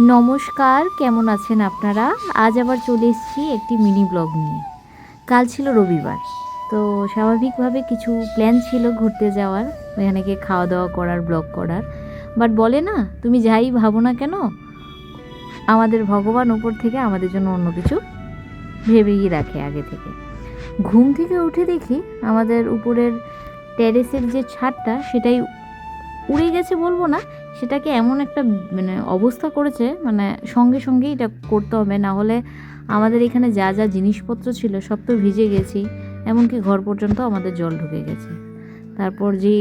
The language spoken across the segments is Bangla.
নমস্কার, কেমন আছেন আপনারা? আজ আবার চলে এসেছি একটি মিনি ব্লগ নিয়ে। কাল ছিল রবিবার, তো স্বাভাবিকভাবে কিছু প্ল্যান ছিল ঘুরতে যাওয়ার, ওখানে গিয়ে খাওয়া দাওয়া করার, ব্লগ করার। বাট বলে না, তুমি যাই ভাবো না কেন, আমাদের ভগবান ওপর থেকে আমাদের জন্য অন্য কিছু ভেবেই রাখে আগে থেকে। ঘুম থেকে উঠে দেখি আমাদের উপরের টেরেসের যে ছাদটা সেটাই উড়ে গেছে বলবো না, সেটাকে এমন একটা অবস্থা করেছে, সঙ্গে সঙ্গেই এটা করতে হবে, না হলে আমাদের এখানে যা যা জিনিসপত্র ছিল সব তো ভিজে গেছি, এমনকি ঘর পর্যন্ত আমাদের জল ঢুকে গেছে। তারপর যে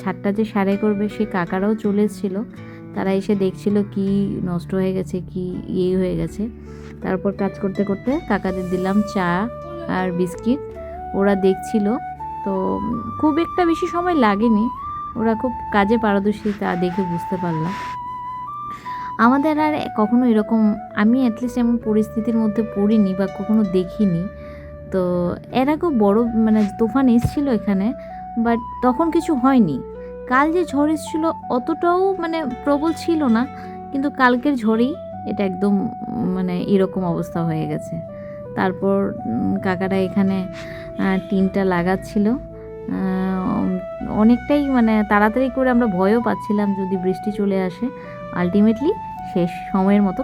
ছাদটা যে সারাই করবে সে কাকারাও চলে এসেছিল, তারা এসে দেখছিল কি নষ্ট হয়ে গেছে, কি হয়ে গেছে। তারপর কাজ করতে করতে কাকাদের দিলাম চা আর বিস্কিট, ওরা দেখছিল। তো খুব একটা বেশি সময় লাগেনি, ওরা খুব কাজে পারদর্শী, তা দেখে বুঝতে পারলাম। আমাদের আর কখনো এরকম, আমি অ্যাটলিস্ট এমন পরিস্থিতির মধ্যে পড়িনি বা কখনো দেখিনি। তো এর আগেও বড় তুফান এসেছিল এখানে, বাট তখন কিছু হয়নি। কাল যে ঝড় এসেছিলো অতটাও প্রবল ছিল না, কিন্তু কালকের ঝড়েই এটা একদম এরকম অবস্থা হয়ে গেছে। তারপর কাকারা এখানে টিনটা লাগাচ্ছিল। অনেকটাই তাড়াতাড়ি করে, আমরা ভয়ও পাচ্ছিলাম যদি বৃষ্টি চলে আসে। আলটিমেটলি শেষ সময়ের মতো